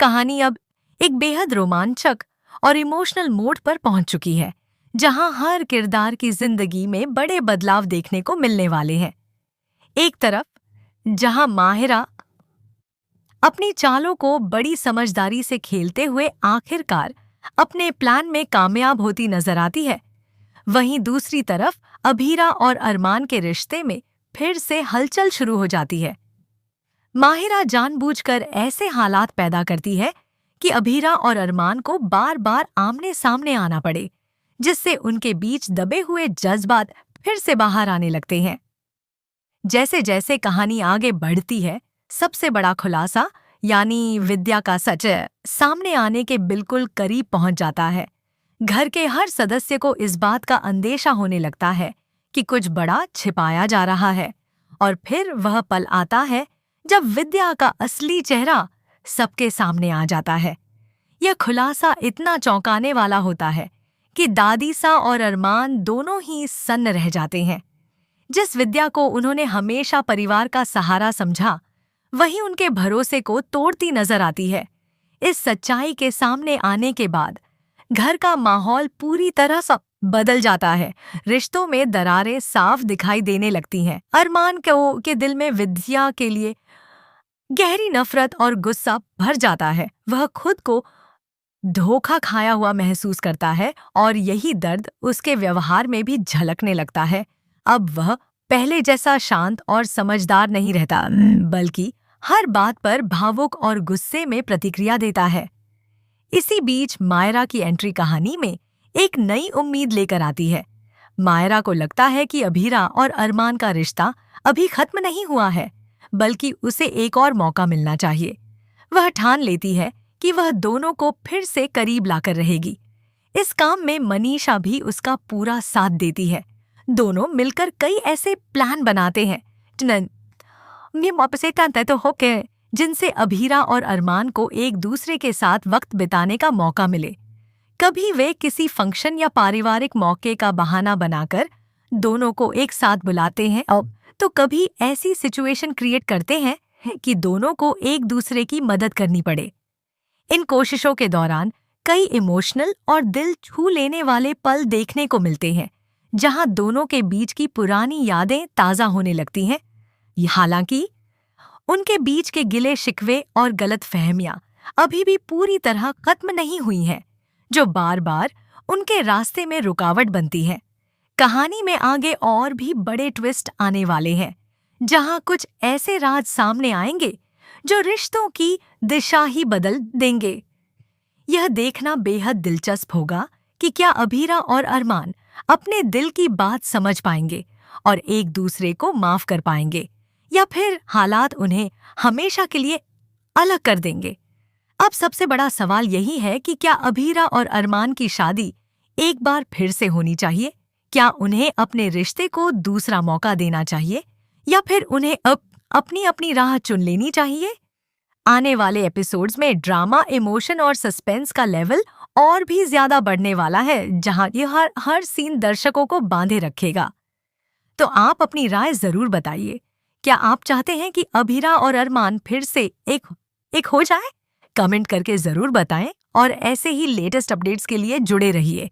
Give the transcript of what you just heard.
कहानी अब एक बेहद रोमांचक और इमोशनल मोड पर पहुंच चुकी है, जहां हर किरदार की जिंदगी में बड़े बदलाव देखने को मिलने वाले हैं। एक तरफ जहां माहिरा अपनी चालों को बड़ी समझदारी से खेलते हुए आखिरकार अपने प्लान में कामयाब होती नजर आती है, वहीं दूसरी तरफ अभीरा और अरमान के रिश्ते में फिर से हलचल शुरू हो जाती है। माहिरा जानबूझकर ऐसे हालात पैदा करती है कि अभीरा और अरमान को बार बार आमने सामने आना पड़े, जिससे उनके बीच दबे हुए जज्बात फिर से बाहर आने लगते हैं। जैसे जैसे कहानी आगे बढ़ती है, सबसे बड़ा खुलासा यानी विद्या का सच सामने आने के बिल्कुल करीब पहुंच जाता है। घर के हर सदस्य को इस बात का अंदेशा होने लगता है कि कुछ बड़ा छिपाया जा रहा है, और फिर वह पल आता है जब विद्या का असली चेहरा सबके सामने आ जाता है। यह खुलासा इतना चौंकाने वाला होता है कि दादीसा और अरमान दोनों ही सन्न रह जाते हैं। जिस विद्या को उन्होंने हमेशा परिवार का सहारा समझा, वही उनके भरोसे को तोड़ती नजर आती है। इस सच्चाई के सामने आने के बाद घर का माहौल पूरी तरह से बदल जाता है। रिश्तों में दरारें साफ दिखाई देने लगती हैं। अरमान के दिल में विद्या के लिए गहरी नफरत और गुस्सा भर जाता है। वह खुद को धोखा खाया हुआ महसूस करता है और यही दर्द उसके व्यवहार में भी झलकने लगता है। अब वह पहले जैसा शांत और समझदार नहीं रहता, बल्कि हर बात पर भावुक और गुस्से में प्रतिक्रिया देता है। इसी बीच मायरा की एंट्री कहानी में एक नई उम्मीद लेकर आती है। मायरा को लगता है कि अभीरा और अरमान का रिश्ता अभी खत्म नहीं हुआ है, बल्कि उसे एक और मौका मिलना चाहिए। वह ठान लेती है कि वह दोनों को फिर से करीब लाकर रहेगी। इस काम में मनीषा भी उसका पूरा साथ देती है। दोनों मिलकर कई ऐसे प्लान बनाते हैं जिनसे अभीरा और अरमान को एक दूसरे के साथ वक्त बिताने का मौका मिले। कभी वे किसी फंक्शन या पारिवारिक मौके का बहाना बनाकर दोनों को एक साथ बुलाते हैं, तो कभी ऐसी सिचुएशन क्रिएट करते हैं कि दोनों को एक दूसरे की मदद करनी पड़े। इन कोशिशों के दौरान कई इमोशनल और दिल छू लेने वाले पल देखने को मिलते हैं, जहां दोनों के बीच की पुरानी यादें ताज़ा होने लगती हैं। हालांकि उनके बीच के गिले शिकवे और गलतफहमियां अभी भी पूरी तरह खत्म नहीं हुई हैं, जो बार बार उनके रास्ते में रुकावट बनती हैं। कहानी में आगे और भी बड़े ट्विस्ट आने वाले हैं, जहां कुछ ऐसे राज सामने आएंगे जो रिश्तों की दिशा ही बदल देंगे। यह देखना बेहद दिलचस्प होगा कि क्या अभीरा और अरमान अपने दिल की बात समझ पाएंगे और एक दूसरे को माफ कर पाएंगे, या फिर हालात उन्हें हमेशा के लिए अलग कर देंगे। अब सबसे बड़ा सवाल यही है कि क्या अभीरा और अरमान की शादी एक बार फिर से होनी चाहिए? क्या उन्हें अपने रिश्ते को दूसरा मौका देना चाहिए, या फिर उन्हें अपनी अपनी राह चुन लेनी चाहिए? आने वाले एपिसोड्स में ड्रामा, इमोशन और सस्पेंस का लेवल और भी ज्यादा बढ़ने वाला है, जहां यह हर सीन दर्शकों को बांधे रखेगा। तो आप अपनी राय जरूर बताइए। क्या आप चाहते हैं कि अभीरा और अरमान फिर से एक हो जाए? कमेंट करके जरूर बताएं और ऐसे ही लेटेस्ट अपडेट्स के लिए जुड़े रहिए।